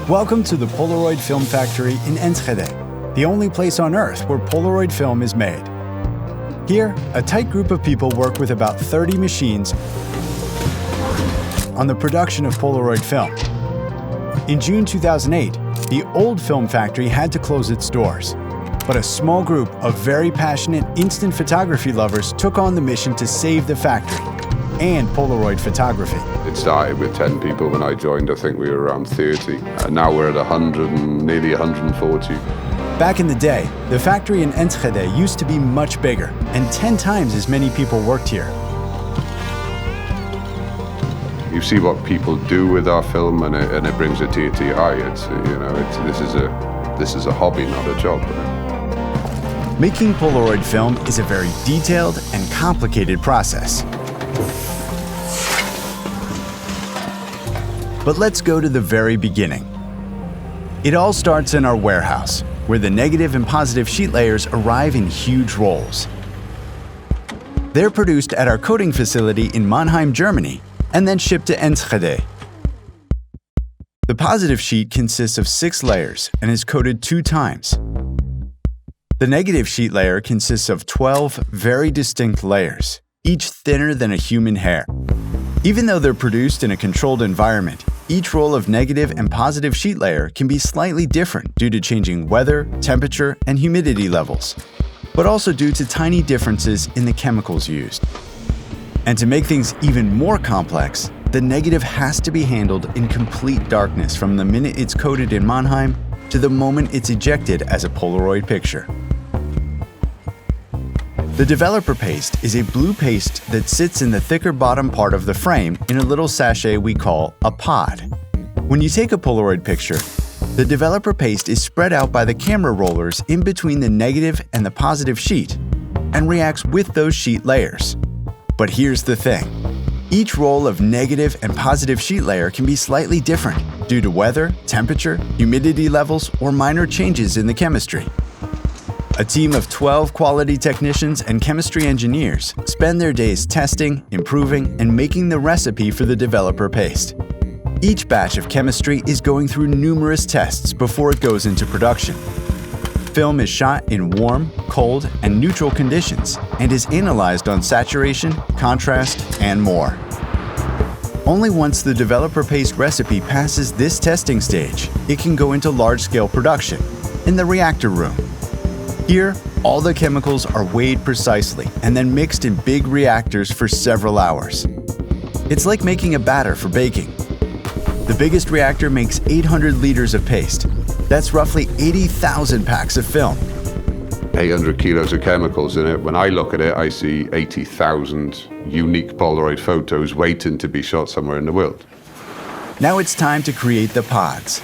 Welcome to the Polaroid Film Factory in Enschede, the only place on Earth where Polaroid film is made. Here, a tight group of people work with about 30 machines on the production of Polaroid film. In June 2008, the old film factory had to close its doors, but a small group of very passionate instant photography lovers took on the mission to save the factory and Polaroid photography. It started with 10 people when I joined. I think we were around 30, and now we're at 100 and nearly 140. Back in the day, the factory in Enschede used to be much bigger, and 10 times as many people worked here. You see what people do with our film, and it brings a tear to your eye. This is a hobby, not a job. Making Polaroid film is a very detailed and complicated process. But let's go to the very beginning. It all starts in our warehouse, where the negative and positive sheet layers arrive in huge rolls. They're produced at our coating facility in Mannheim, Germany, and then shipped to Enschede. The positive sheet consists of 6 layers and is coated 2 times. The negative sheet layer consists of 12 very distinct layers, each thinner than a human hair. Even though they're produced in a controlled environment, each roll of negative and positive sheet layer can be slightly different due to changing weather, temperature, and humidity levels, but also due to tiny differences in the chemicals used. And to make things even more complex, the negative has to be handled in complete darkness from the minute it's coated in Mannheim to the moment it's ejected as a Polaroid picture. The developer paste is a blue paste that sits in the thicker bottom part of the frame in a little sachet we call a pod. When you take a Polaroid picture, the developer paste is spread out by the camera rollers in between the negative and the positive sheet and reacts with those sheet layers. But here's the thing. Each roll of negative and positive sheet layer can be slightly different due to weather, temperature, humidity levels, or minor changes in the chemistry. A team of 12 quality technicians and chemistry engineers spend their days testing, improving, and making the recipe for the developer paste. Each batch of chemistry is going through numerous tests before it goes into production. Film is shot in warm, cold, and neutral conditions and is analyzed on saturation, contrast, and more. Only once the developer paste recipe passes this testing stage, it can go into large-scale production, in the reactor room. Here, all the chemicals are weighed precisely and then mixed in big reactors for several hours. It's like making a batter for baking. The biggest reactor makes 800 liters of paste. That's roughly 80,000 packs of film. 800 kilos of chemicals in it. When I look at it, I see 80,000 unique Polaroid photos waiting to be shot somewhere in the world. Now it's time to create the pods,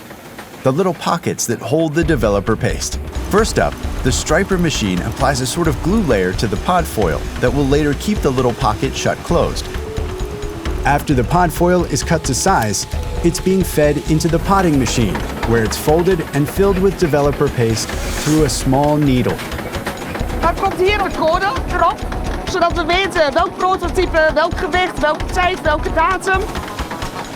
the little pockets that hold the developer paste. First up, the striper machine applies a sort of glue layer to the pod foil that will later keep the little pocket shut closed. After the pod foil is cut to size, it's being fed into the potting machine, where it's folded and filled with developer paste through a small needle. Dan komt hier een code erop, zodat we weten welk prototype, welk gewicht, welke tijd, welke datum.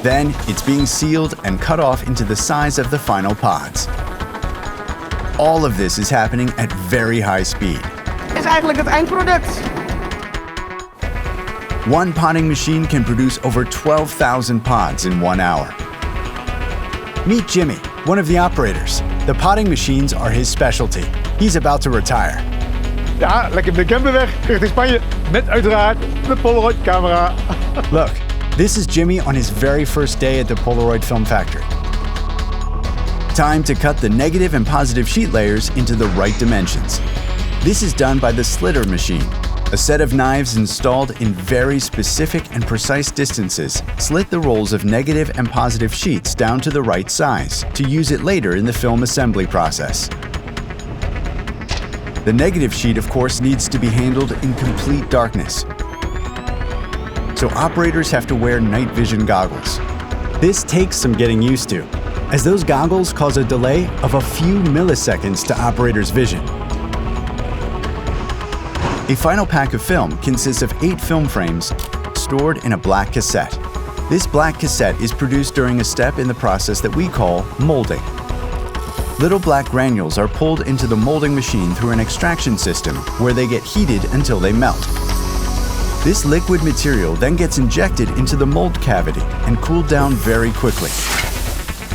Then it's being sealed and cut off into the size of the final pods. All of this is happening at very high speed. Is eigenlijk het eindproduct. One potting machine can produce over 12,000 pods in 1 hour. Meet Jimmy, one of the operators. The potting machines are his specialty. He's about to retire. Ja, lekker de camperweg richting Spanje. Met uiteraard de Polaroid camera. Look, this is Jimmy on his very first day at the Polaroid Film Factory. Time to cut the negative and positive sheet layers into the right dimensions. This is done by the slitter machine. A set of knives installed in very specific and precise distances slit the rolls of negative and positive sheets down to the right size to use it later in the film assembly process. The negative sheet, of course, needs to be handled in complete darkness. So operators have to wear night vision goggles. This takes some getting used to, as those goggles cause a delay of a few milliseconds to operators' vision. A final pack of film consists of 8 film frames stored in a black cassette. This black cassette is produced during a step in the process that we call molding. Little black granules are pulled into the molding machine through an extraction system where they get heated until they melt. This liquid material then gets injected into the mold cavity and cooled down very quickly.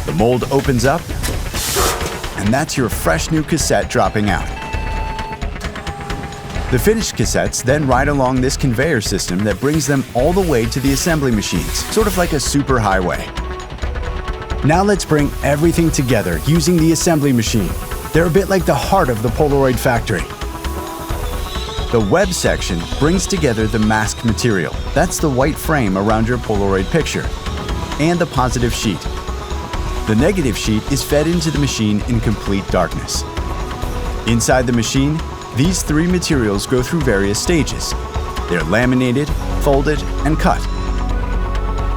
The mold opens up, and that's your fresh new cassette dropping out. The finished cassettes then ride along this conveyor system that brings them all the way to the assembly machines, sort of like a superhighway. Now let's bring everything together using the assembly machine. They're a bit like the heart of the Polaroid factory. The web section brings together the mask material. That's the white frame around your Polaroid picture, and the positive sheet. The negative sheet is fed into the machine in complete darkness. Inside the machine, these three materials go through various stages. They're laminated, folded, and cut.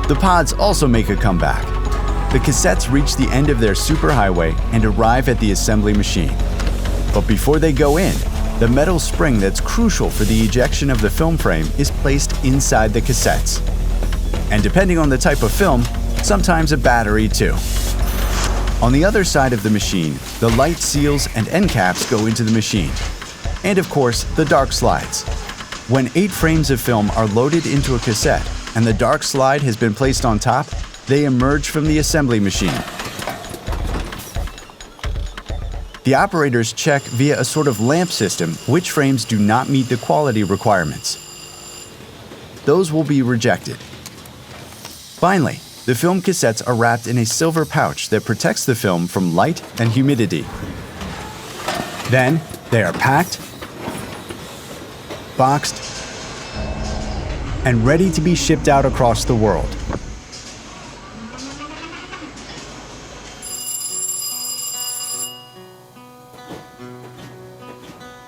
The pods also make a comeback. The cassettes reach the end of their superhighway and arrive at the assembly machine. But before they go in, the metal spring that's crucial for the ejection of the film frame is placed inside the cassettes. And depending on the type of film, sometimes a battery too. On the other side of the machine, the light seals and end caps go into the machine. And of course, the dark slides. When 8 frames of film are loaded into a cassette and the dark slide has been placed on top, they emerge from the assembly machine. The operators check via a sort of lamp system which frames do not meet the quality requirements. Those will be rejected. Finally, the film cassettes are wrapped in a silver pouch that protects the film from light and humidity. Then, they are packed, boxed, and ready to be shipped out across the world.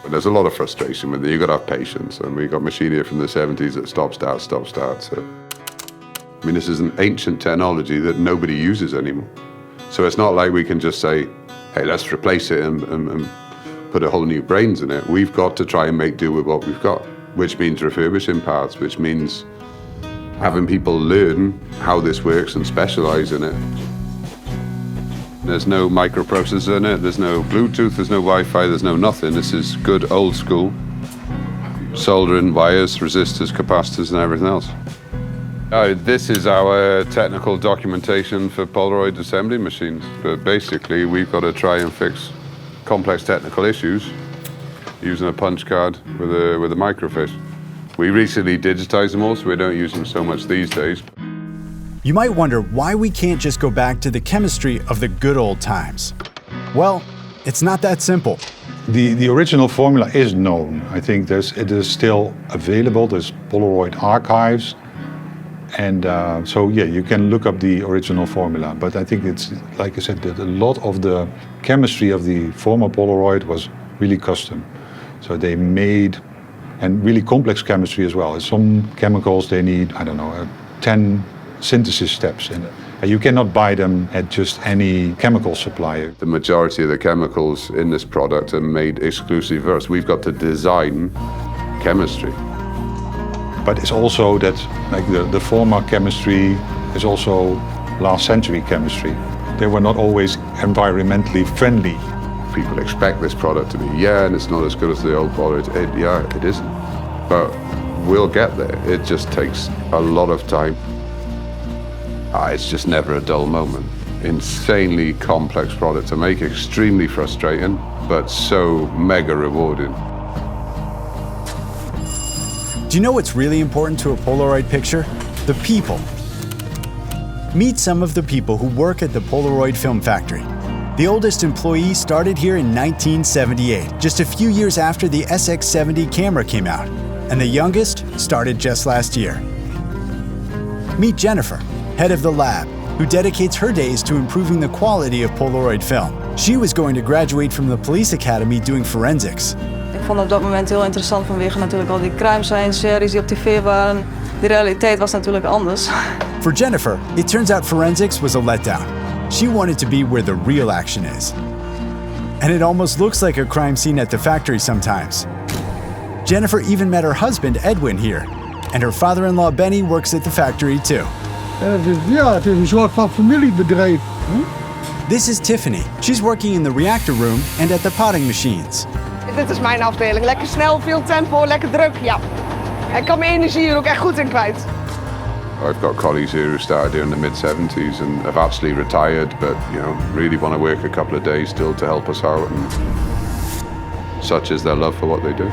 There's a lot of frustration with it. You've got to have patience, and we've got machinery from the 70s that stop, start. So, I mean, this is an ancient technology that nobody uses anymore. So it's not like we can just say, hey, let's replace it and put a whole new brains in it. We've got to try and make do with what we've got, which means refurbishing parts, which means having people learn how this works and specialize in it. There's no microprocessor in it, there's no Bluetooth, there's no Wi-Fi, there's no nothing. This is good old school. Soldering wires, resistors, capacitors, and everything else. This is our technical documentation for Polaroid assembly machines. But basically, we've got to try and fix complex technical issues using a punch card with a microfiche. We recently digitized them all, so we don't use them so much these days. You might wonder why we can't just go back to the chemistry of the good old times. Well, it's not that simple. The original formula is known. I think it is still available. There's Polaroid archives. And so, yeah, you can look up the original formula. But I think it's, like I said, that a lot of the chemistry of the former Polaroid was really custom. So they made, and really complex chemistry as well. Some chemicals, they need, 10 synthesis steps in it. And you cannot buy them at just any chemical supplier. The majority of the chemicals in this product are made exclusively for us. We've got to design chemistry. But it's also that, like the former chemistry is also last century chemistry. They were not always environmentally friendly. People expect this product to be, and it's not as good as the old Polaroid. It isn't. But we'll get there. It just takes a lot of time. It's just never a dull moment. Insanely complex product to make, extremely frustrating, but so mega rewarding. Do you know what's really important to a Polaroid picture? The people. Meet some of the people who work at the Polaroid Film factory. The oldest employee started here in 1978, just a few years after the SX70 camera came out, and the youngest started just last year. Meet Jennifer, head of the lab, who dedicates her days to improving the quality of Polaroid film. She was going to graduate from the police academy doing forensics. Ik vond op dat moment heel interessant vanwege natuurlijk al die crime science series die op tv waren. De realiteit was natuurlijk anders. For Jennifer, it turns out forensics was a letdown. She wanted to be where the real action is. And it almost looks like a crime scene at the factory sometimes. Jennifer even met her husband, Edwin, here. And her father-in-law, Benny, works at the factory too. Het is een soort van familiebedrijf. This is Tiffany. She's working in the reactor room and at the potting machines. Dit is mijn afdeling. Lekker snel, veel tempo, lekker druk, ja. En ik kan mijn energie hier ook echt goed in kwijt. I've got colleagues here who started here in the mid-70s and have actually retired, but really want to work a couple of days still to help us out, and such is their love for what they do.